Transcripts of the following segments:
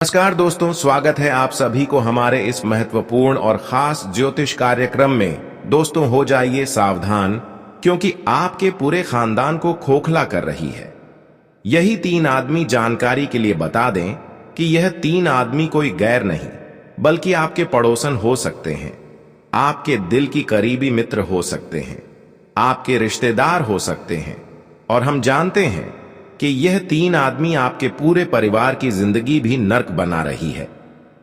नमस्कार दोस्तों, स्वागत है आप सभी को हमारे इस महत्वपूर्ण और खास ज्योतिष कार्यक्रम में। दोस्तों हो जाइए सावधान, क्योंकि आपके पूरे खानदान को खोखला कर रही है। यही तीन आदमी जानकारी के लिए बता दें कि यह तीन आदमी कोई गैर नहीं बल्कि आपके पड़ोसन हो सकते हैं, आपके दिल की करीबी मित्र हो सकते हैं, आपके रिश्तेदार हो सकते हैं। और हम जानते हैं कि यह तीन आदमी आपके पूरे परिवार की जिंदगी भी नर्क बना रही है।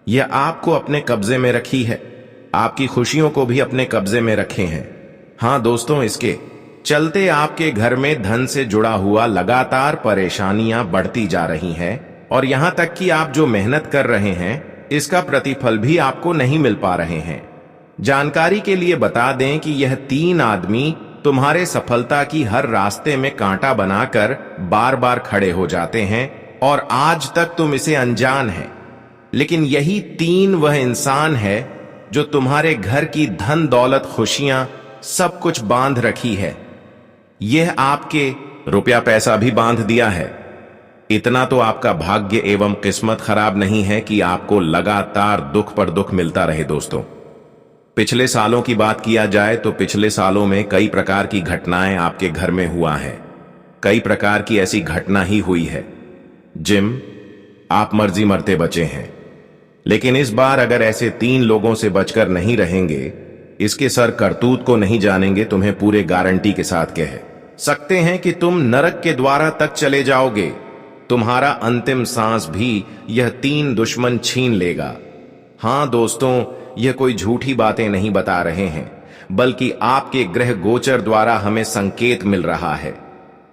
यह आपको अपने कब्जे में रखी है, आपकी खुशियों को भी अपने कब्जे में रखे हैं। हाँ दोस्तों, इसके चलते आपके घर में धन से जुड़ा हुआ लगातार परेशानियां बढ़ती जा रही हैं, और यहां तक कि आप जो मेहनत कर रहे हैं इसका प्रतिफल भी आपको नहीं मिल पा रहे हैं। जानकारी के लिए बता दें कि यह तीन आदमी तुम्हारे सफलता की हर रास्ते में कांटा बनाकर बार बार खड़े हो जाते हैं, और आज तक तुम इसे अनजान है। लेकिन यही तीन वह इंसान है जो तुम्हारे घर की धन दौलत खुशियां सब कुछ बांध रखी है। यह आपके रुपया पैसा भी बांध दिया है। इतना तो आपका भाग्य एवं किस्मत खराब नहीं है कि आपको लगातार दुख पर दुख मिलता रहे। दोस्तों, पिछले सालों की बात किया जाए तो पिछले सालों में कई प्रकार की घटनाएं आपके घर में हुआ है। कई प्रकार की ऐसी घटना ही हुई है जिम आप मर्जी मरते बचे हैं। लेकिन इस बार अगर ऐसे तीन लोगों से बचकर नहीं रहेंगे, इसके सर करतूत को नहीं जानेंगे, तुम्हें पूरे गारंटी के साथ कह सकते हैं कि तुम नरक के द्वारा तक चले जाओगे। तुम्हारा अंतिम सांस भी यह तीन दुश्मन छीन लेगा। हां दोस्तों, यह कोई झूठी बातें नहीं बता रहे हैं, बल्कि आपके ग्रह गोचर द्वारा हमें संकेत मिल रहा है।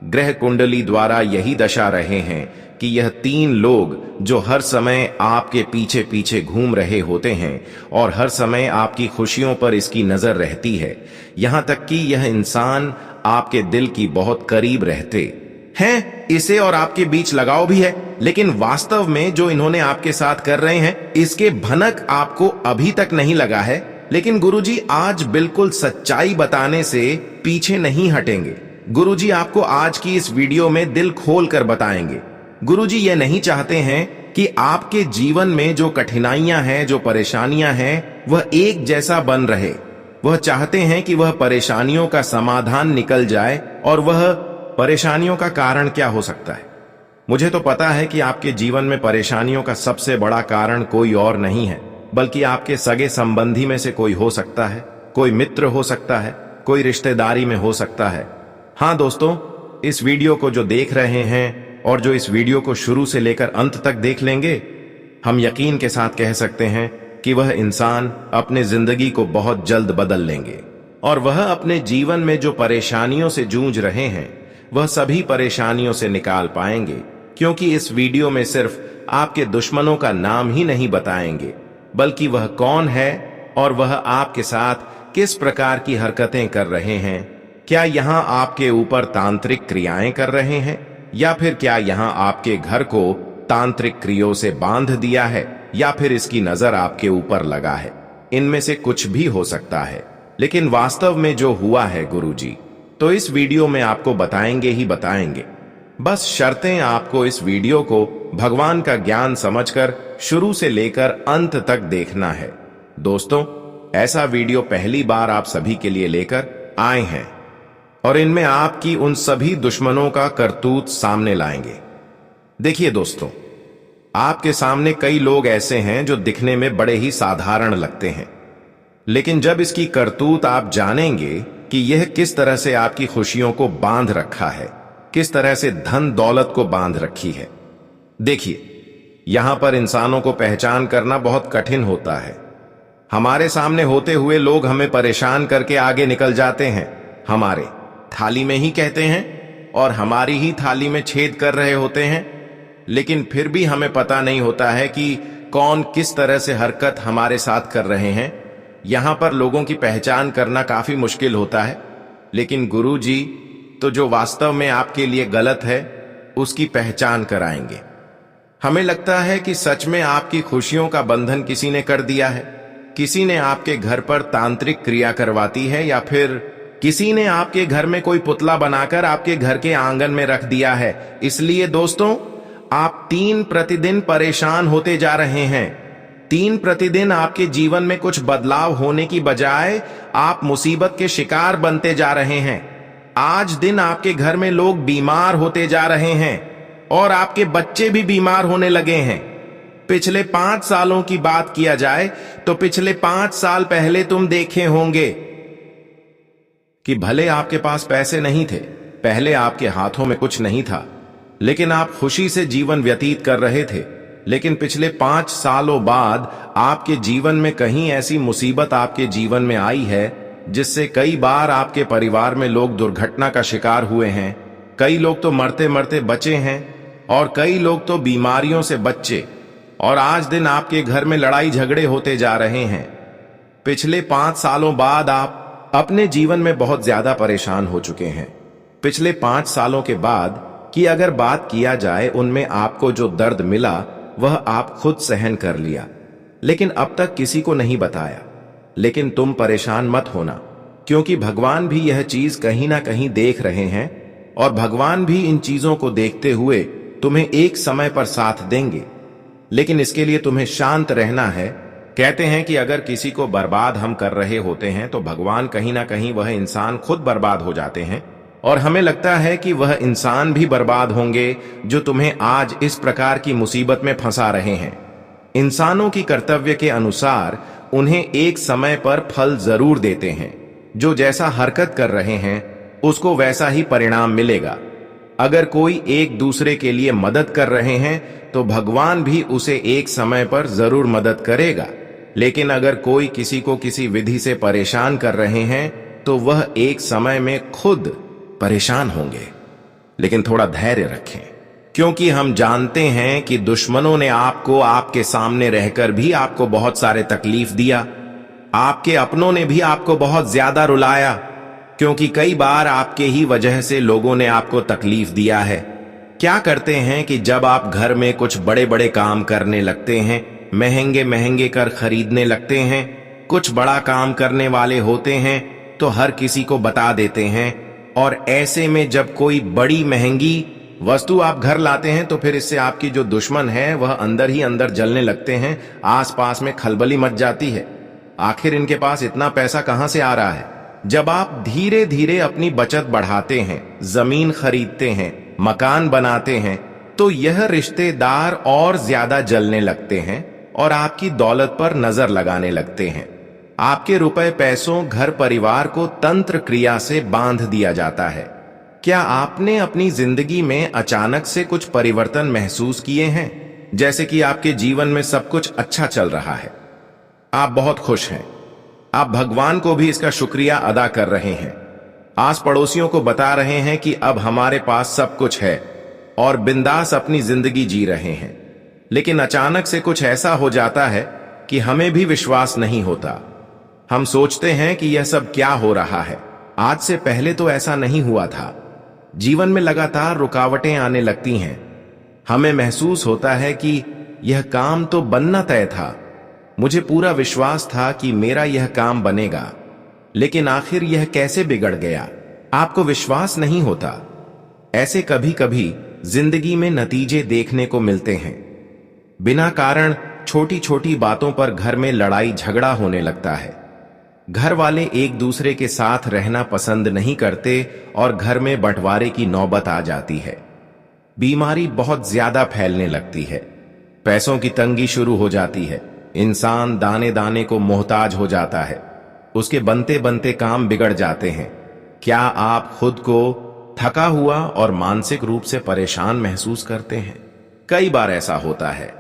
ग्रह कुंडली द्वारा यही दशा रहे हैं कि यह तीन लोग जो हर समय आपके पीछे पीछे घूम रहे होते हैं और हर समय आपकी खुशियों पर इसकी नजर रहती है, यहां तक कि यह इंसान आपके दिल की बहुत करीब रहते हैं। इसे और आपके बीच लगाव भी है, लेकिन वास्तव में जो इन्होंने आपके साथ कर रहे हैं इसके भनक आपको अभी तक नहीं लगा है। लेकिन गुरुजी आज बिल्कुल सच्चाई बताने से पीछे नहीं हटेंगे। गुरुजी आपको आज की इस वीडियो में दिल खोल कर बताएंगे। गुरुजी ये नहीं चाहते हैं कि आपके जीवन में जो कठिनाइयां हैं, जो परेशानियां हैं, वह एक जैसा बन रहे। वह चाहते हैं कि वह परेशानियों का समाधान निकल जाए। और वह परेशानियों का कारण क्या हो सकता है? मुझे तो पता है कि आपके जीवन में परेशानियों का सबसे बड़ा कारण कोई और नहीं है, बल्कि आपके सगे संबंधी में से कोई हो सकता है, कोई मित्र हो सकता है, कोई रिश्तेदारी में हो सकता है। हां दोस्तों, इस वीडियो को जो देख रहे हैं और जो इस वीडियो को शुरू से लेकर अंत तक देख लेंगे, हम यकीन के साथ कह सकते हैं कि वह इंसान अपने जिंदगी को बहुत जल्द बदल लेंगे, और वह अपने जीवन में जो परेशानियों से जूझ रहे हैं वह सभी परेशानियों से निकाल पाएंगे। क्योंकि इस वीडियो में सिर्फ आपके दुश्मनों का नाम ही नहीं बताएंगे, बल्कि वह कौन है और वह आपके साथ किस प्रकार की हरकतें कर रहे हैं। क्या यहां आपके ऊपर तांत्रिक क्रियाएं कर रहे हैं, या फिर क्या यहां आपके घर को तांत्रिक क्रियों से बांध दिया है, या फिर इसकी नजर आपके ऊपर लगा है। इनमें से कुछ भी हो सकता है, लेकिन वास्तव में जो हुआ है गुरुजी, तो इस वीडियो में आपको बताएंगे ही बताएंगे। बस शर्तें आपको इस वीडियो को भगवान का ज्ञान समझकर शुरू से लेकर अंत तक देखना है। दोस्तों, ऐसा वीडियो पहली बार आप सभी के लिए लेकर आए हैं, और इनमें आपकी उन सभी दुश्मनों का करतूत सामने लाएंगे। देखिए दोस्तों, आपके सामने कई लोग ऐसे हैं जो दिखने में बड़े ही साधारण लगते हैं, लेकिन जब इसकी करतूत आप जानेंगे कि यह किस तरह से आपकी खुशियों को बांध रखा है, किस तरह से धन दौलत को बांध रखी है। देखिए, यहां पर इंसानों को पहचान करना बहुत कठिन होता है। हमारे सामने होते हुए लोग हमें परेशान करके आगे निकल जाते हैं, हमारे थाली में ही कहते हैं और हमारी ही थाली में छेद कर रहे होते हैं, लेकिन फिर भी हमें पता नहीं होता है कि कौन किस तरह से हरकत हमारे साथ कर रहे हैं। यहां पर लोगों की पहचान करना काफी मुश्किल होता है, लेकिन गुरुजी तो जो वास्तव में आपके लिए गलत है उसकी पहचान कराएंगे। हमें लगता है कि सच में आपकी खुशियों का बंधन किसी ने कर दिया है, किसी ने आपके घर पर तांत्रिक क्रिया करवाती है, या फिर किसी ने आपके घर में कोई पुतला बनाकर आपके घर के आंगन में रख दिया है। इसलिए दोस्तों, आप 3 प्रतिदिन परेशान होते जा रहे हैं। 3 प्रतिदिन आपके जीवन में कुछ बदलाव होने की बजाय आप मुसीबत के शिकार बनते जा रहे हैं। आज दिन आपके घर में लोग बीमार होते जा रहे हैं और आपके बच्चे भी बीमार होने लगे हैं। पिछले 5 सालों की बात किया जाए तो पिछले 5 साल पहले तुम देखे होंगे कि भले आपके पास पैसे नहीं थे, पहले आपके हाथों में कुछ नहीं था, लेकिन आप खुशी से जीवन व्यतीत कर रहे थे। लेकिन पिछले 5 सालों बाद आपके जीवन में कहीं ऐसी मुसीबत आपके जीवन में आई है जिससे कई बार आपके परिवार में लोग दुर्घटना का शिकार हुए हैं। कई लोग तो मरते मरते बचे हैं और कई लोग तो बीमारियों से बचे, और आज दिन आपके घर में लड़ाई झगड़े होते जा रहे हैं। पिछले 5 सालों बाद आप अपने जीवन में बहुत ज्यादा परेशान हो चुके हैं। पिछले 5 सालों के बाद की अगर बात किया जाए, उनमें आपको जो दर्द मिला वह आप खुद सहन कर लिया, लेकिन अब तक किसी को नहीं बताया। लेकिन तुम परेशान मत होना, क्योंकि भगवान भी यह चीज कहीं ना कहीं देख रहे हैं और भगवान भी इन चीजों को देखते हुए तुम्हें एक समय पर साथ देंगे। लेकिन इसके लिए तुम्हें शांत रहना है। कहते हैं कि अगर किसी को बर्बाद हम कर रहे होते हैं तो भगवान कहीं ना कहीं वह इंसान खुद बर्बाद हो जाते हैं, और हमें लगता है कि वह इंसान भी बर्बाद होंगे जो तुम्हें आज इस प्रकार की मुसीबत में फंसा रहे हैं। इंसानों की कर्तव्य के अनुसार उन्हें एक समय पर फल जरूर देते हैं। जो जैसा हरकत कर रहे हैं उसको वैसा ही परिणाम मिलेगा। अगर कोई एक दूसरे के लिए मदद कर रहे हैं तो भगवान भी उसे एक समय पर जरूर मदद करेगा। लेकिन अगर कोई किसी को किसी विधि से परेशान कर रहे हैं तो वह एक समय में खुद परेशान होंगे। लेकिन थोड़ा धैर्य रखें, क्योंकि हम जानते हैं कि दुश्मनों ने आपको आपके सामने रहकर भी आपको बहुत सारे तकलीफ दिया। आपके अपनों ने भी आपको बहुत ज्यादा रुलाया, क्योंकि कई बार आपके ही वजह से लोगों ने आपको तकलीफ दिया है। क्या करते हैं कि जब आप घर में कुछ बड़े बड़े काम करने लगते हैं, महंगे महंगे कर खरीदने लगते हैं, कुछ बड़ा काम करने वाले होते हैं तो हर किसी को बता देते हैं, और ऐसे में जब कोई बड़ी महंगी वस्तु आप घर लाते हैं तो फिर इससे आपकी जो दुश्मन है वह अंदर ही अंदर जलने लगते हैं। आसपास में खलबली मच जाती है, आखिर इनके पास इतना पैसा कहां से आ रहा है। जब आप धीरे धीरे अपनी बचत बढ़ाते हैं, जमीन खरीदते हैं, मकान बनाते हैं, तो यह रिश्तेदार और ज्यादा जलने लगते हैं और आपकी दौलत पर नजर लगाने लगते हैं। आपके रुपए पैसों घर परिवार को तंत्र क्रिया से बांध दिया जाता है। क्या आपने अपनी जिंदगी में अचानक से कुछ परिवर्तन महसूस किए हैं? जैसे कि आपके जीवन में सब कुछ अच्छा चल रहा है, आप बहुत खुश हैं, आप भगवान को भी इसका शुक्रिया अदा कर रहे हैं, आस पड़ोसियों को बता रहे हैं कि अब हमारे पास सब कुछ है और बिंदास अपनी जिंदगी जी रहे हैं। लेकिन अचानक से कुछ ऐसा हो जाता है कि हमें भी विश्वास नहीं होता। हम सोचते हैं कि यह सब क्या हो रहा है, आज से पहले तो ऐसा नहीं हुआ था। जीवन में लगातार रुकावटें आने लगती हैं। हमें महसूस होता है कि यह काम तो बनना तय था, मुझे पूरा विश्वास था कि मेरा यह काम बनेगा, लेकिन आखिर यह कैसे बिगड़ गया। आपको विश्वास नहीं होता। ऐसे कभी कभी जिंदगी में नतीजे देखने को मिलते हैं। बिना कारण छोटी छोटी बातों पर घर में लड़ाई झगड़ा होने लगता है। घर वाले एक दूसरे के साथ रहना पसंद नहीं करते और घर में बंटवारे की नौबत आ जाती है। बीमारी बहुत ज्यादा फैलने लगती है, पैसों की तंगी शुरू हो जाती है, इंसान दाने दाने को मोहताज हो जाता है, उसके बनते बनते काम बिगड़ जाते हैं। क्या आप खुद को थका हुआ और मानसिक रूप से परेशान महसूस करते हैं? कई बार ऐसा होता है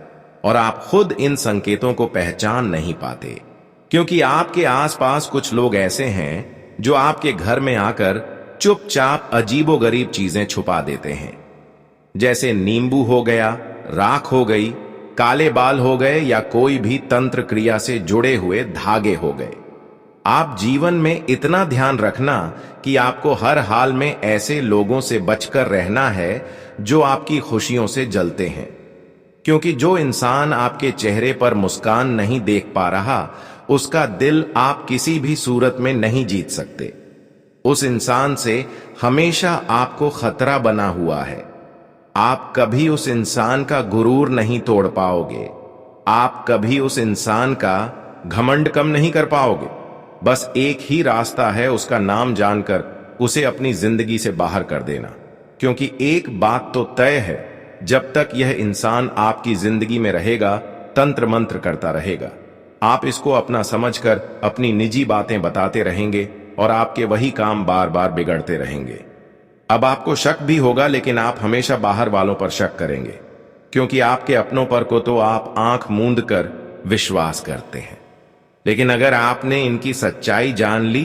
और आप खुद इन संकेतों को पहचान नहीं पाते, क्योंकि आपके आसपास कुछ लोग ऐसे हैं जो आपके घर में आकर चुपचाप अजीबोगरीब चीजें छुपा देते हैं, जैसे नींबू हो गया, राख हो गई, काले बाल हो गए या कोई भी तंत्र क्रिया से जुड़े हुए धागे हो गए। आप जीवन में इतना ध्यान रखना कि आपको हर हाल में ऐसे लोगों से बचकर रहना है जो आपकी खुशियों से जलते हैं, क्योंकि जो इंसान आपके चेहरे पर मुस्कान नहीं देख पा रहा, उसका दिल आप किसी भी सूरत में नहीं जीत सकते। उस इंसान से हमेशा आपको खतरा बना हुआ है। आप कभी उस इंसान का गुरूर नहीं तोड़ पाओगे। आप कभी उस इंसान का घमंड कम नहीं कर पाओगे। बस एक ही रास्ता है, उसका नाम जानकर उसे अपनी जिंदगी से बाहर कर देना। क्योंकि एक बात तो तय है, जब तक यह इंसान आपकी जिंदगी में रहेगा, तंत्र मंत्र करता रहेगा। आप इसको अपना समझकर अपनी निजी बातें बताते रहेंगे और आपके वही काम बार बार बिगड़ते रहेंगे। अब आपको शक भी होगा, लेकिन आप हमेशा बाहर वालों पर शक करेंगे, क्योंकि आपके अपनों पर को तो आप आंख मूंद कर विश्वास करते हैं। लेकिन अगर आपने इनकी सच्चाई जान ली,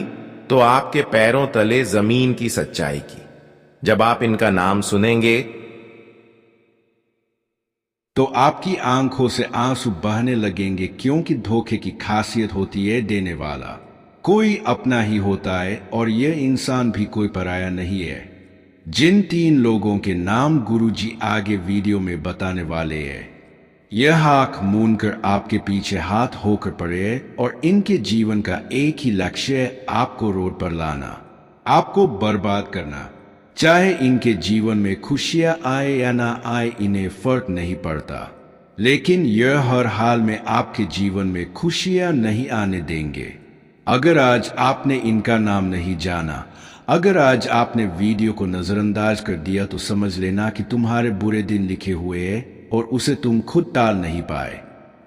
तो आपके पैरों तले जमीन की सच्चाई की। जब आप इनका नाम सुनेंगे तो आपकी आंखों से आंसू बहने लगेंगे, क्योंकि धोखे की खासियत होती है देने वाला कोई अपना ही होता है, और यह इंसान भी कोई पराया नहीं है। जिन 3 लोगों के नाम गुरुजी आगे वीडियो में बताने वाले हैं, यह आंख मूंद कर आपके पीछे हाथ होकर पड़े हैं, और इनके जीवन का एक ही लक्ष्य है, आपको रोड पर लाना, आपको बर्बाद करना। चाहे इनके जीवन में खुशियां आए या ना आए, इन्हें फर्क नहीं पड़ता, लेकिन यह हर हाल में आपके जीवन में खुशियां नहीं आने देंगे। अगर आज आपने इनका नाम नहीं जाना, अगर आज आपने वीडियो को नजरअंदाज कर दिया, तो समझ लेना कि तुम्हारे बुरे दिन लिखे हुए हैं और उसे तुम खुद टाल नहीं पाए।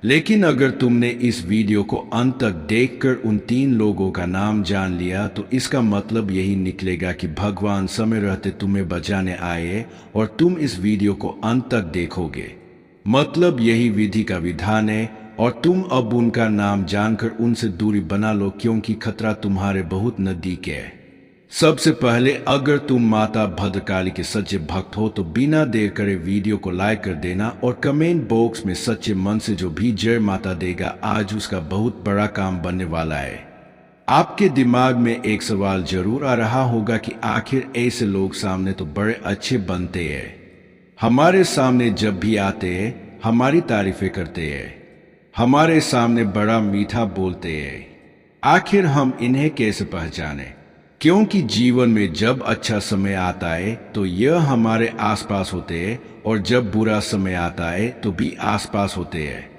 लेकिन अगर तुमने इस वीडियो को अंत तक देखकर उन 3 लोगों का नाम जान लिया, तो इसका मतलब यही निकलेगा कि भगवान समय रहते तुम्हें बचाने आए और तुम इस वीडियो को अंत तक देखोगे। मतलब यही विधि का विधान है, और तुम अब उनका नाम जानकर उनसे दूरी बना लो, क्योंकि खतरा तुम्हारे बहुत नजदीक है। सबसे पहले, अगर तुम माता भद्रकाली के सच्चे भक्त हो तो बिना देर करे वीडियो को लाइक कर देना, और कमेंट बॉक्स में सच्चे मन से जो भी जय माता देगा, आज उसका बहुत बड़ा काम बनने वाला है। आपके दिमाग में एक सवाल जरूर आ रहा होगा कि आखिर ऐसे लोग सामने तो बड़े अच्छे बनते हैं, हमारे सामने जब भी आते हैं हमारी तारीफें करते हैं, हमारे सामने बड़ा मीठा बोलते हैं, आखिर हम इन्हें कैसे पहचाने? क्योंकि जीवन में जब अच्छा समय आता है तो यह हमारे आसपास होते हैं, और जब बुरा समय आता है तो भी आसपास होते हैं।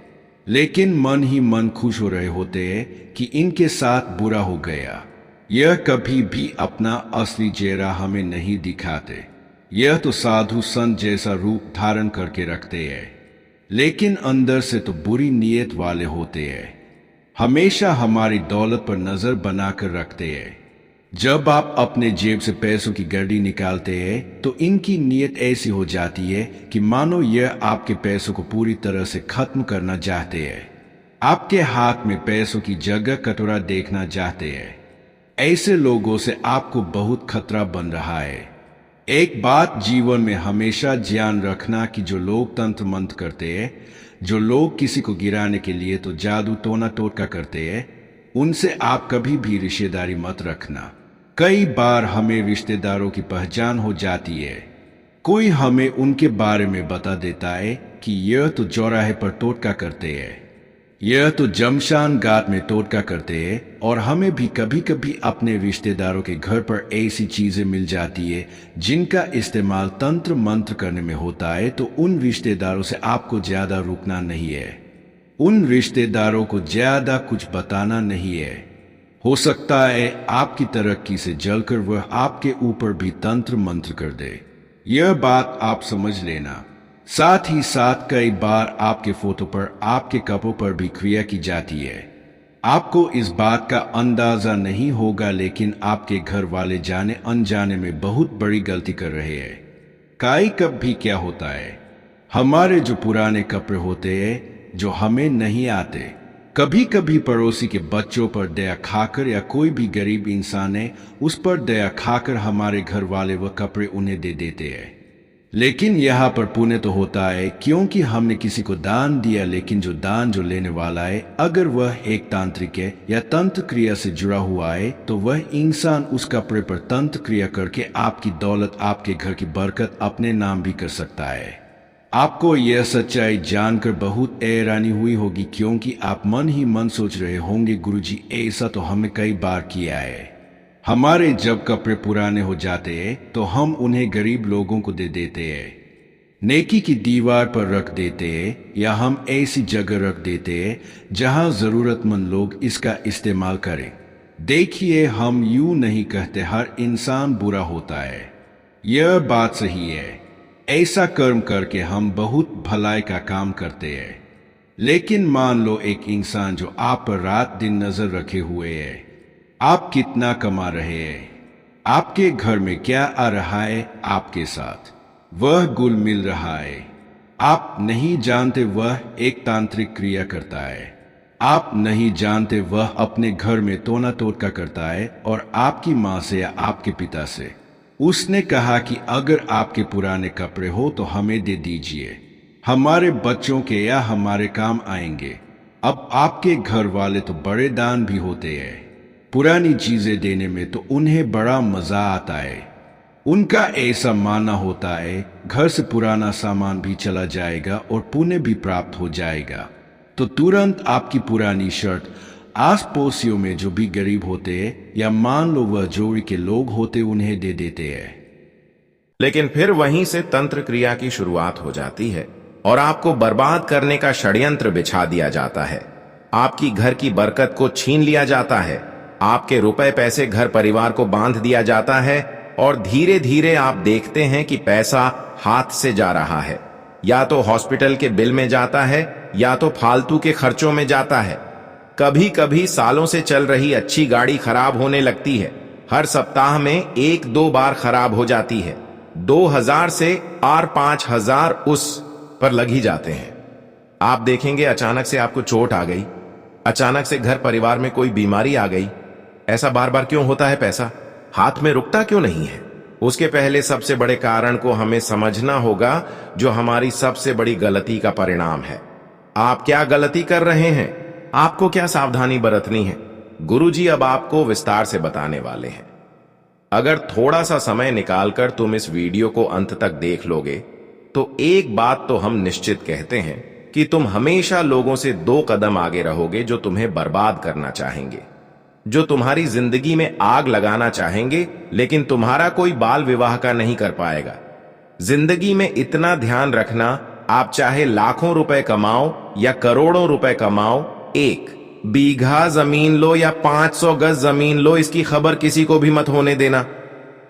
लेकिन मन ही मन खुश हो रहे होते हैं कि इनके साथ बुरा हो गया। यह कभी भी अपना असली चेहरा हमें नहीं दिखाते, यह तो साधु संत जैसा रूप धारण करके रखते हैं, लेकिन अंदर से तो बुरी नीयत वाले होते हैं, हमेशा हमारी दौलत पर नजर बनाकर रखते हैं। जब आप अपने जेब से पैसों की गड्डी निकालते हैं तो इनकी नीयत ऐसी हो जाती है कि मानो यह आपके पैसों को पूरी तरह से खत्म करना चाहते हैं, आपके हाथ में पैसों की जगह कटोरा देखना चाहते हैं। ऐसे लोगों से आपको बहुत खतरा बन रहा है। एक बात जीवन में हमेशा ध्यान रखना कि जो लोग तंत्र मंत्र करते हैं, जो लोग किसी को गिराने के लिए तो जादू टोना टोटका करते हैं, उनसे आप कभी भी रिश्तेदारी मत रखना। कई बार हमें रिश्तेदारों की पहचान हो जाती है, कोई हमें उनके बारे में बता देता है कि यह तो चौराहे पर टोटका करते हैं, यह तो जमशान घाट में टोटका करते हैं, और हमें भी कभी कभी अपने रिश्तेदारों के घर पर ऐसी चीजें मिल जाती है जिनका इस्तेमाल तंत्र मंत्र करने में होता है। तो उन रिश्तेदारों से आपको ज्यादा रुकना नहीं है, उन रिश्तेदारों को ज्यादा कुछ बताना नहीं है। हो सकता है आपकी तरक्की से जलकर वह आपके ऊपर भी तंत्र मंत्र कर दे, यह बात आप समझ लेना। साथ ही साथ कई बार आपके फोटो पर, आपके कपड़ों पर भी क्रिया की जाती है। आपको इस बात का अंदाजा नहीं होगा, लेकिन आपके घर वाले जाने अनजाने में बहुत बड़ी गलती कर रहे हैं। कई कब भी क्या होता है, हमारे जो पुराने कपड़े होते हैं जो हमें नहीं आते, कभी कभी पड़ोसी के बच्चों पर दया खाकर, या कोई भी गरीब इंसान है उस पर दया खाकर हमारे घर वाले वह कपड़े उन्हें दे देते हैं। लेकिन यहाँ पर पुण्य तो होता है क्योंकि हमने किसी को दान दिया, लेकिन जो लेने वाला है, अगर वह एक तांत्रिक है या तंत्र क्रिया से जुड़ा हुआ है, तो वह इंसान उस कपड़े पर तंत्र क्रिया करके आपकी दौलत, आपके घर की बरकत अपने नाम भी कर सकता है। आपको यह सच्चाई जानकर बहुत हैरानी हुई होगी, क्योंकि आप मन ही मन सोच रहे होंगे, गुरुजी ऐसा तो हमने कई बार किया है। हमारे जब कपड़े पुराने हो जाते हैं तो हम उन्हें गरीब लोगों को दे देते हैं। नेकी की दीवार पर रख देते या हम ऐसी जगह रख देते जहां जरूरतमंद लोग इसका इस्तेमाल करें। देखिए, हम यूं नहीं कहते हर इंसान बुरा होता है, यह बात सही है। ऐसा कर्म करके हम बहुत भलाई का काम करते हैं। लेकिन मान लो एक इंसान जो आप पर रात दिन नजर रखे हुए है, आप कितना कमा रहे हैं, आपके घर में क्या आ रहा है, आपके साथ वह गुल मिल रहा है, आप नहीं जानते वह एक तांत्रिक क्रिया करता है, आप नहीं जानते वह अपने घर में तोना टोटका करता है और आपकी माँ से या आपके पिता से उसने कहा कि अगर आपके पुराने कपड़े हो तो हमें दे दीजिए, हमारे बच्चों के या हमारे काम आएंगे। अब आपके घर वाले तो बड़े दान भी होते हैं, पुरानी चीजें देने में तो उन्हें बड़ा मजा आता है। उनका ऐसा मानना होता है घर से पुराना सामान भी चला जाएगा और पुण्य भी प्राप्त हो जाएगा। तो तुरंत आपकी पुरानी शर्ट आस पड़ोसियों में जो भी गरीब होते हैं या मान लो वह जोड़ी के लोग होते उन्हें दे देते हैं। लेकिन फिर वहीं से तंत्र क्रिया की शुरुआत हो जाती है और आपको बर्बाद करने का षड्यंत्र बिछा दिया जाता है। आपकी घर की बरकत को छीन लिया जाता है, आपके रुपए पैसे घर परिवार को बांध दिया जाता है और धीरे धीरे आप देखते हैं कि पैसा हाथ से जा रहा है, या तो हॉस्पिटल के बिल में जाता है या तो फालतू के खर्चों में जाता है। कभी कभी सालों से चल रही अच्छी गाड़ी खराब होने लगती है, हर सप्ताह में 1-2 बार खराब हो जाती है, 2000 से और 5000 उस पर लग ही जाते हैं। आप देखेंगे अचानक से आपको चोट आ गई, अचानक से घर परिवार में कोई बीमारी आ गई। ऐसा बार बार क्यों होता है? पैसा हाथ में रुकता क्यों नहीं है? उसके पहले सबसे बड़े कारण को हमें समझना होगा, जो हमारी सबसे बड़ी गलती का परिणाम है। आप क्या गलती कर रहे हैं? आपको क्या सावधानी बरतनी है? गुरुजी अब आपको विस्तार से बताने वाले हैं। अगर थोड़ा सा समय निकालकर तुम इस वीडियो को अंत तक देख लोगे तो एक बात तो हम निश्चित कहते हैं कि तुम हमेशा लोगों से 2 कदम आगे रहोगे जो तुम्हें बर्बाद करना चाहेंगे, जो तुम्हारी जिंदगी में आग लगाना चाहेंगे, लेकिन तुम्हारा कोई बाल विवाह का नहीं कर पाएगा। जिंदगी में इतना ध्यान रखना, आप चाहे लाखों रुपए कमाओ या करोड़ों रुपए कमाओ, 1 बीघा जमीन लो या 500 गज जमीन लो, इसकी खबर किसी को भी मत होने देना।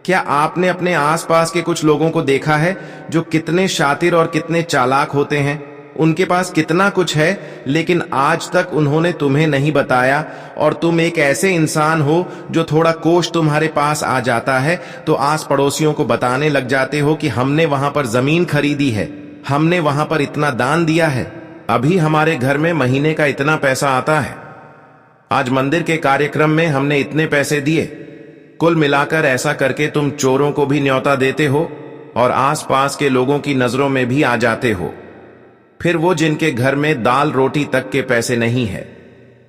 क्या आपने अपने आसपास के कुछ लोगों को देखा है जो कितने शातिर और कितने चालाक होते हैं? उनके पास कितना कुछ है, लेकिन आज तक उन्होंने तुम्हें नहीं बताया, और तुम एक ऐसे इंसान हो जो थोड़ा कोष तुम्हारे पास आ जाता है तो आस पड़ोसियों को बताने लग जाते हो कि हमने वहां पर जमीन खरीदी है, हमने वहां पर इतना दान दिया है, अभी हमारे घर में महीने का इतना पैसा आता है, आज मंदिर के कार्यक्रम में हमने इतने पैसे दिए। कुल मिलाकर ऐसा करके तुम चोरों को भी न्योता देते हो और आसपास के लोगों की नजरों में भी आ जाते हो। फिर वो जिनके घर में दाल रोटी तक के पैसे नहीं है,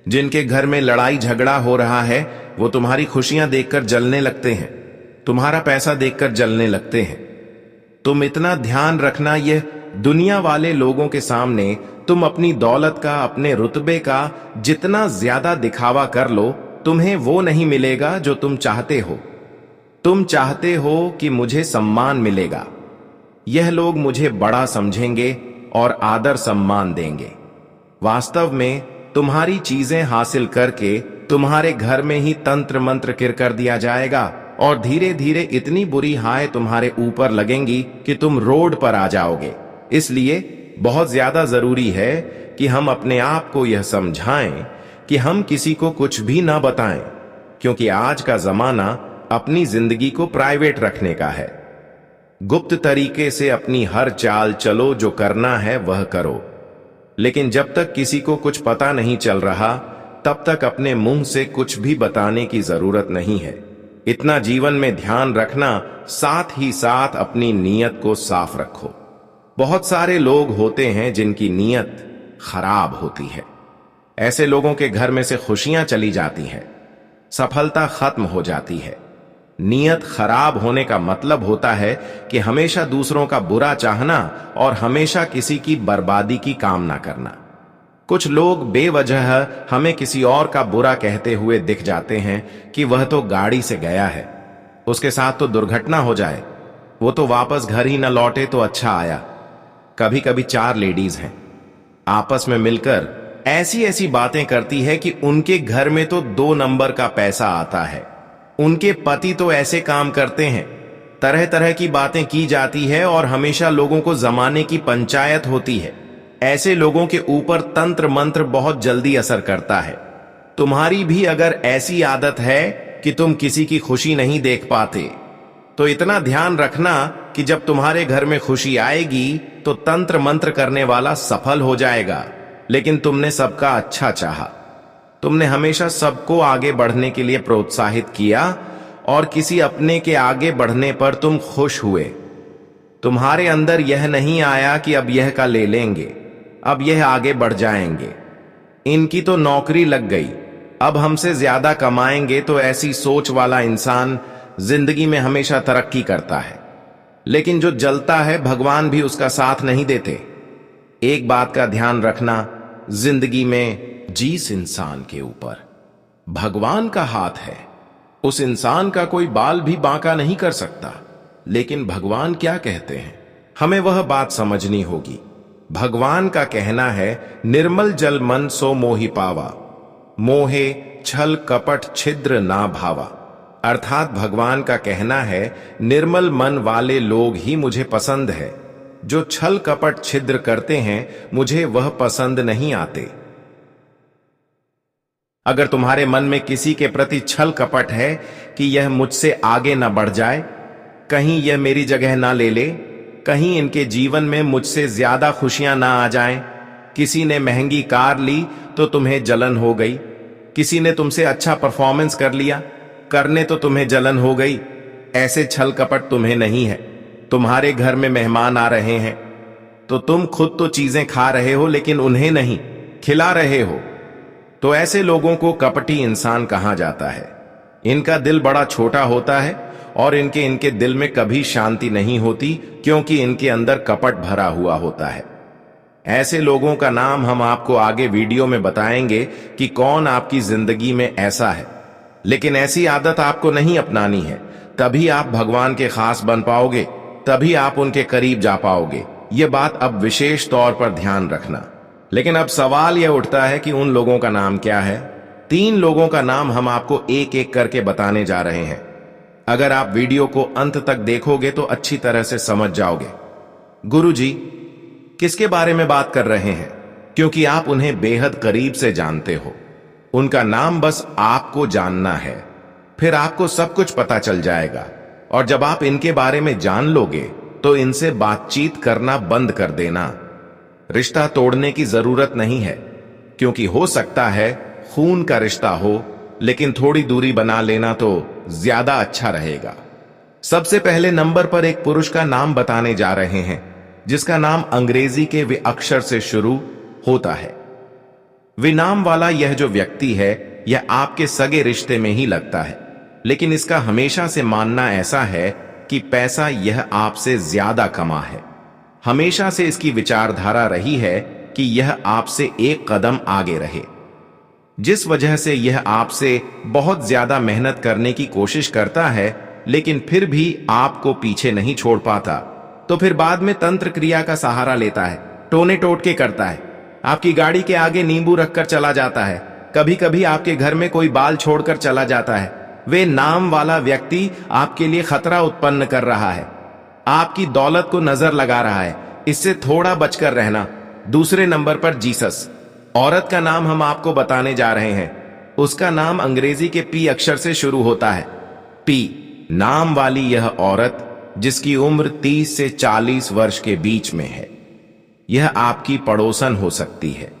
जिनके घर में लड़ाई झगड़ा हो रहा है, वो तुम्हारी खुशियां देखकर जलने लगते हैं, तुम्हारा पैसा देखकर जलने लगते हैं। तुम इतना ध्यान रखना, यह दुनिया वाले लोगों के सामने तुम अपनी दौलत का, अपने रुतबे का जितना ज्यादा दिखावा कर लो, तुम्हें वो नहीं मिलेगा जो तुम चाहते हो। तुम चाहते हो कि मुझे सम्मान मिलेगा, यह लोग मुझे बड़ा समझेंगे और आदर सम्मान देंगे। वास्तव में तुम्हारी चीजें हासिल करके तुम्हारे घर में ही तंत्र मंत्र किर कर दिया जाएगा और धीरे धीरे इतनी बुरी हाय तुम्हारे ऊपर लगेंगी कि तुम रोड पर आ जाओगे। इसलिए बहुत ज्यादा जरूरी है कि हम अपने आप को यह समझाएं कि हम किसी को कुछ भी ना बताएं, क्योंकि आज का जमाना अपनी जिंदगी को प्राइवेट रखने का है। गुप्त तरीके से अपनी हर चाल चलो, जो करना है वह करो, लेकिन जब तक किसी को कुछ पता नहीं चल रहा तब तक अपने मुंह से कुछ भी बताने की जरूरत नहीं है। इतना जीवन में ध्यान रखना, साथ ही साथ अपनी नीयत को साफ रखो। बहुत सारे लोग होते हैं जिनकी नीयत खराब होती है, ऐसे लोगों के घर में से खुशियां चली जाती हैं, सफलता खत्म हो जाती है। नीयत खराब होने का मतलब होता है कि हमेशा दूसरों का बुरा चाहना और हमेशा किसी की बर्बादी की कामना करना। कुछ लोग बेवजह हमें किसी और का बुरा कहते हुए दिख जाते हैं कि वह तो गाड़ी से गया है, उसके साथ तो दुर्घटना हो जाए, वो तो वापस घर ही न लौटे तो अच्छा आया। कभी कभी 4 लेडीज हैं, आपस में मिलकर ऐसी ऐसी बातें करती है कि उनके घर में तो 2 नंबर का पैसा आता है। उनके पति तो ऐसे काम करते हैं, तरह तरह की बातें की जाती है और हमेशा लोगों को जमाने की पंचायत होती है। ऐसे लोगों के ऊपर तंत्र मंत्र बहुत जल्दी असर करता है। तुम्हारी भी अगर ऐसी आदत है कि तुम किसी की खुशी नहीं देख पाते, तो इतना ध्यान रखना कि जब तुम्हारे घर में खुशी आएगी तो तंत्र मंत्र करने वाला सफल हो जाएगा। लेकिन तुमने सबका अच्छा चाहा, तुमने हमेशा सबको आगे बढ़ने के लिए प्रोत्साहित किया और किसी अपने के आगे बढ़ने पर तुम खुश हुए। तुम्हारे अंदर यह नहीं आया कि अब यह का ले लेंगे, अब यह आगे बढ़ जाएंगे, इनकी तो नौकरी लग गई, अब हमसे ज्यादा कमाएंगे। तो ऐसी सोच वाला इंसान जिंदगी में हमेशा तरक्की करता है, लेकिन जो जलता है भगवान भी उसका साथ नहीं देते। एक बात का ध्यान रखना, जिंदगी में जिस इंसान के ऊपर भगवान का हाथ है, उस इंसान का कोई बाल भी बांका नहीं कर सकता। लेकिन भगवान क्या कहते हैं, हमें वह बात समझनी होगी। भगवान का कहना है, निर्मल जल मन सो मोहि पावा, मोहे छल कपट छिद्र ना भावा। अर्थात भगवान का कहना है, निर्मल मन वाले लोग ही मुझे पसंद है, जो छल कपट छिद्र करते हैं मुझे वह पसंद नहीं आते। अगर तुम्हारे मन में किसी के प्रति छल कपट है कि यह मुझसे आगे न बढ़ जाए, कहीं यह मेरी जगह ना ले ले, कहीं इनके जीवन में मुझसे ज्यादा खुशियां ना आ जाएं, किसी ने महंगी कार ली तो तुम्हें जलन हो गई, किसी ने तुमसे अच्छा परफॉर्मेंस कर लिया, करने तो तुम्हें जलन हो गई, ऐसे छल कपट तुम्हें नहीं है। तुम्हारे घर में मेहमान आ रहे हैं तो तुम खुद तो चीजें खा रहे हो लेकिन उन्हें नहीं खिला रहे हो, तो ऐसे लोगों को कपटी इंसान कहा जाता है। इनका दिल बड़ा छोटा होता है और इनके दिल में कभी शांति नहीं होती, क्योंकि इनके अंदर कपट भरा हुआ होता है। ऐसे लोगों का नाम हम आपको आगे वीडियो में बताएंगे कि कौन आपकी जिंदगी में ऐसा है। लेकिन ऐसी आदत आपको नहीं अपनानी है, तभी आप भगवान के खास बन पाओगे, तभी आप उनके करीब जा पाओगे। ये बात अब विशेष तौर पर ध्यान रखना। लेकिन अब सवाल यह उठता है कि उन लोगों का नाम क्या है। 3 लोगों का नाम हम आपको एक एक करके बताने जा रहे हैं। अगर आप वीडियो को अंत तक देखोगे तो अच्छी तरह से समझ जाओगे। गुरुजी, किसके बारे में बात कर रहे हैं? क्योंकि आप उन्हें बेहद करीब से जानते हो। उनका नाम बस आपको जानना है, फिर आपको सब कुछ पता चल जाएगा। और जब आप इनके बारे में जान लोगे तो इनसे बातचीत करना बंद कर देना। रिश्ता तोड़ने की जरूरत नहीं है, क्योंकि हो सकता है खून का रिश्ता हो, लेकिन थोड़ी दूरी बना लेना तो ज्यादा अच्छा रहेगा। सबसे पहले नंबर पर एक पुरुष का नाम बताने जा रहे हैं, जिसका नाम अंग्रेजी के वे अक्षर से शुरू होता है। विनाम वाला यह जो व्यक्ति है, यह आपके सगे रिश्ते में ही लगता है, लेकिन इसका हमेशा से मानना ऐसा है कि पैसा यह आपसे ज्यादा कमा है। हमेशा से इसकी विचारधारा रही है कि यह आपसे एक कदम आगे रहे, जिस वजह से यह आपसे बहुत ज्यादा मेहनत करने की कोशिश करता है, लेकिन फिर भी आपको पीछे नहीं छोड़ पाता। तो फिर बाद में तंत्र क्रिया का सहारा लेता है, टोने टोटके करता है, आपकी गाड़ी के आगे नींबू रखकर चला जाता है, कभी कभी आपके घर में कोई बाल छोड़कर चला जाता है। वे नाम वाला व्यक्ति आपके लिए खतरा उत्पन्न कर रहा है, आपकी दौलत को नजर लगा रहा है, इससे थोड़ा बचकर रहना। दूसरे नंबर पर जीसस, औरत का नाम हम आपको बताने जा रहे हैं। उसका नाम अंग्रेजी के पी अक्षर से शुरू होता है। पी नाम वाली यह औरत, जिसकी उम्र 30 से 40 वर्ष के बीच में है, यह आपकी पड़ोसन हो सकती है,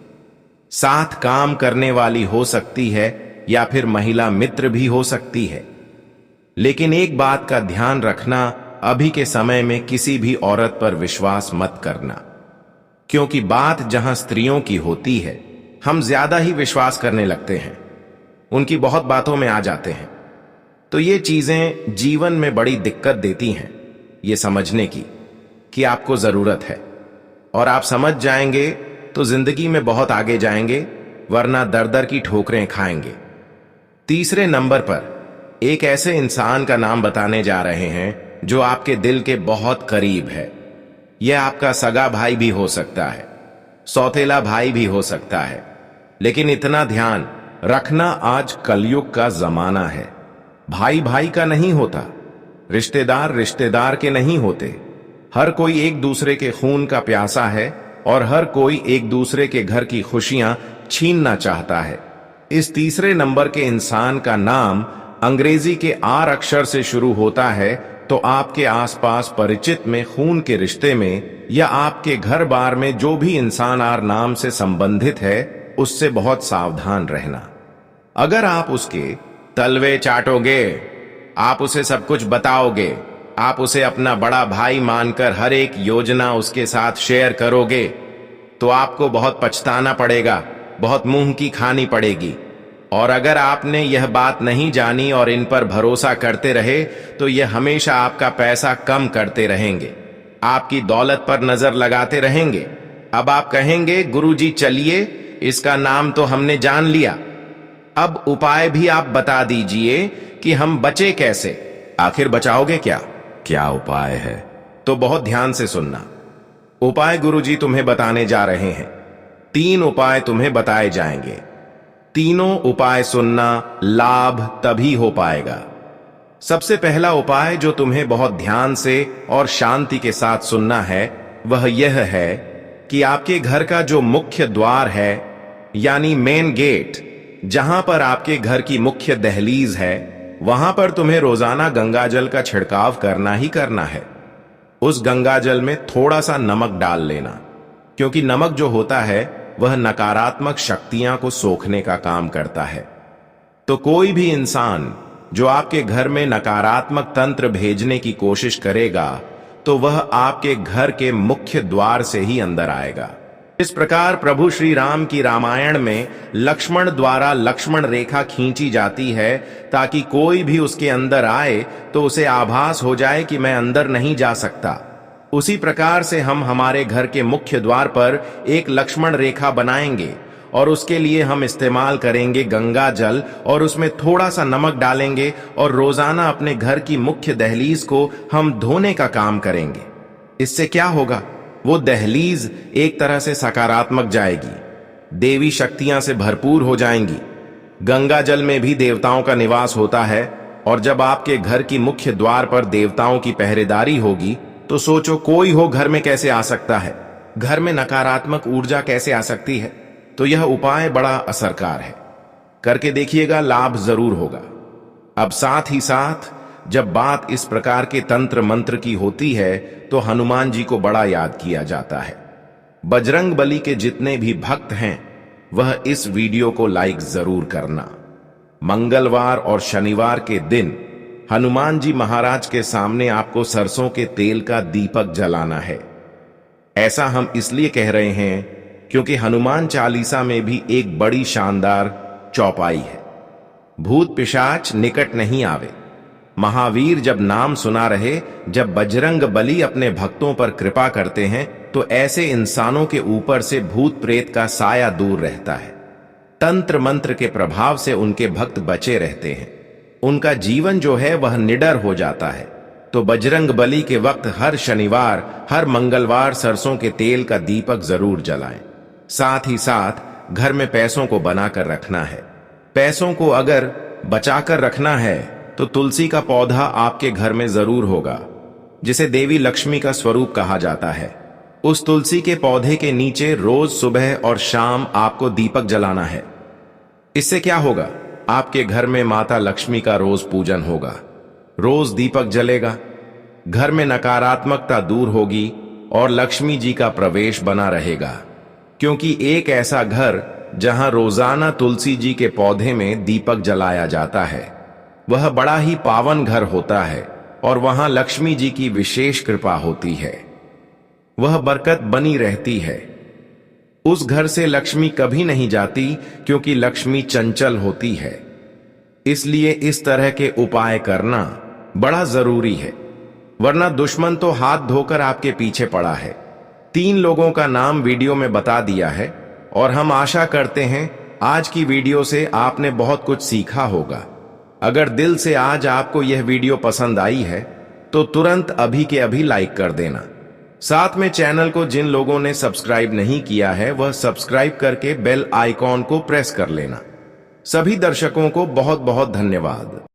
साथ काम करने वाली हो सकती है, या फिर महिला मित्र भी हो सकती है। लेकिन एक बात का ध्यान रखना, अभी के समय में किसी भी औरत पर विश्वास मत करना, क्योंकि बात जहां स्त्रियों की होती है, हम ज्यादा ही विश्वास करने लगते हैं, उनकी बहुत बातों में आ जाते हैं। तो ये चीजें जीवन में बड़ी दिक्कत देती हैं, ये समझने की कि आपको जरूरत है, और आप समझ जाएंगे तो जिंदगी में बहुत आगे जाएंगे, वरना दर दर की ठोकरें खाएंगे। तीसरे नंबर पर एक ऐसे इंसान का नाम बताने जा रहे हैं जो आपके दिल के बहुत करीब है। यह आपका सगा भाई भी हो सकता है, सौतेला भाई भी हो सकता है। लेकिन इतना ध्यान रखना, आज कलयुग का जमाना है। भाई भाई का नहीं होता, रिश्तेदार रिश्तेदार के नहीं होते। हर कोई एक दूसरे के खून का प्यासा है और हर कोई एक दूसरे के घर की खुशियां छीनना चाहता है। इस तीसरे नंबर के इंसान का नाम अंग्रेजी के आर अक्षर से शुरू होता है, तो आपके आसपास परिचित में, खून के रिश्ते में या आपके घर बार में जो भी इंसान आर नाम से संबंधित है, उससे बहुत सावधान रहना। अगर आप उसके तलवे चाटोगे, आप उसे सब कुछ बताओगे, आप उसे अपना बड़ा भाई मानकर हर एक योजना उसके साथ शेयर करोगे, तो आपको बहुत पछताना पड़ेगा, बहुत मुंह की खानी पड़ेगी। और अगर आपने यह बात नहीं जानी और इन पर भरोसा करते रहे, तो यह हमेशा आपका पैसा कम करते रहेंगे, आपकी दौलत पर नजर लगाते रहेंगे। अब आप कहेंगे, गुरुजी चलिए, इसका नाम तो हमने जान लिया, अब उपाय भी आप बता दीजिए कि हम बचे कैसे। आखिर बचाओगे क्या? क्या उपाय है? तो बहुत ध्यान से सुनना। उपाय गुरुजी तुम्हें बताने जा रहे हैं। 3 उपाय तुम्हें बताए जाएंगे। तीनों उपाय सुनना, लाभ तभी हो पाएगा। सबसे पहला उपाय जो तुम्हें बहुत ध्यान से और शांति के साथ सुनना है, वह यह है कि आपके घर का जो मुख्य द्वार है, यानी मेन गेट, जहां पर आपके घर की मुख्य दहलीज है, वहां पर तुम्हें रोजाना गंगाजल का छिड़काव करना ही करना है। उस गंगाजल में थोड़ा सा नमक डाल लेना, क्योंकि नमक जो होता है वह नकारात्मक शक्तियां को सोखने का काम करता है। तो कोई भी इंसान जो आपके घर में नकारात्मक तंत्र भेजने की कोशिश करेगा, तो वह आपके घर के मुख्य द्वार से ही अंदर आएगा। इस प्रकार प्रभु श्री राम की रामायण में लक्ष्मण द्वारा लक्ष्मण रेखा खींची जाती है, ताकि कोई भी उसके अंदर आए तो उसे आभास हो जाए कि मैं अंदर नहीं जा सकता। उसी प्रकार से हम हमारे घर के मुख्य द्वार पर एक लक्ष्मण रेखा बनाएंगे और उसके लिए हम इस्तेमाल करेंगे गंगा जल, और उसमें थोड़ा सा नमक डालेंगे और रोजाना अपने घर की मुख्य दहलीज को हम धोने का काम करेंगे। इससे क्या होगा? वो दहलीज एक तरह से सकारात्मक जाएगी, देवी शक्तियां से भरपूर हो जाएंगी। गंगा जल में भी देवताओं का निवास होता है, और जब आपके घर की मुख्य द्वार पर देवताओं की पहरेदारी होगी, तो सोचो कोई हो घर में कैसे आ सकता है, घर में नकारात्मक ऊर्जा कैसे आ सकती है। तो यह उपाय बड़ा असरकार है, करके देखिएगा, लाभ जरूर होगा। अब साथ ही साथ जब बात इस प्रकार के तंत्र मंत्र की होती है, तो हनुमान जी को बड़ा याद किया जाता है। बजरंग बली के जितने भी भक्त हैं, वह इस वीडियो को लाइक जरूर करना। मंगलवार और शनिवार के दिन हनुमान जी महाराज के सामने आपको सरसों के तेल का दीपक जलाना है। ऐसा हम इसलिए कह रहे हैं क्योंकि हनुमान चालीसा में भी एक बड़ी शानदार चौपाई है, भूत पिशाच निकट नहीं आवे। महावीर जब नाम सुना रहे, जब बजरंग बली अपने भक्तों पर कृपा करते हैं, तो ऐसे इंसानों के ऊपर से भूत प्रेत का साया दूर रहता है। तंत्र मंत्र के प्रभाव से उनके भक्त बचे रहते हैं, उनका जीवन जो है वह निडर हो जाता है। तो बजरंग बली के वक्त हर शनिवार, हर मंगलवार सरसों के तेल का दीपक जरूर जलाएं। साथ ही साथ घर में पैसों को बनाकर रखना है। पैसों को अगर बचाकर रखना है, तो तुलसी का पौधा आपके घर में जरूर होगा, जिसे देवी लक्ष्मी का स्वरूप कहा जाता है। उस तुलसी के पौधे के नीचे रोज सुबह और शाम आपको दीपक जलाना है। इससे क्या होगा? आपके घर में माता लक्ष्मी का रोज पूजन होगा, रोज दीपक जलेगा, घर में नकारात्मकता दूर होगी और लक्ष्मी जी का प्रवेश बना रहेगा। क्योंकि एक ऐसा घर जहां रोजाना तुलसी जी के पौधे में दीपक जलाया जाता है, वह बड़ा ही पावन घर होता है और वहां लक्ष्मी जी की विशेष कृपा होती है, वह बरकत बनी रहती है। उस घर से लक्ष्मी कभी नहीं जाती, क्योंकि लक्ष्मी चंचल होती है। इसलिए इस तरह के उपाय करना बड़ा जरूरी है, वरना दुश्मन तो हाथ धोकर आपके पीछे पड़ा है। 3 लोगों का नाम वीडियो में बता दिया है, और हम आशा करते हैं आज की वीडियो से आपने बहुत कुछ सीखा होगा। अगर दिल से आज आपको यह वीडियो पसंद आई है, तो तुरंत अभी के अभी लाइक कर देना। साथ में चैनल को जिन लोगों ने सब्सक्राइब नहीं किया है वह सब्सक्राइब करके बेल आइकॉन को प्रेस कर लेना। सभी दर्शकों को बहुत बहुत धन्यवाद।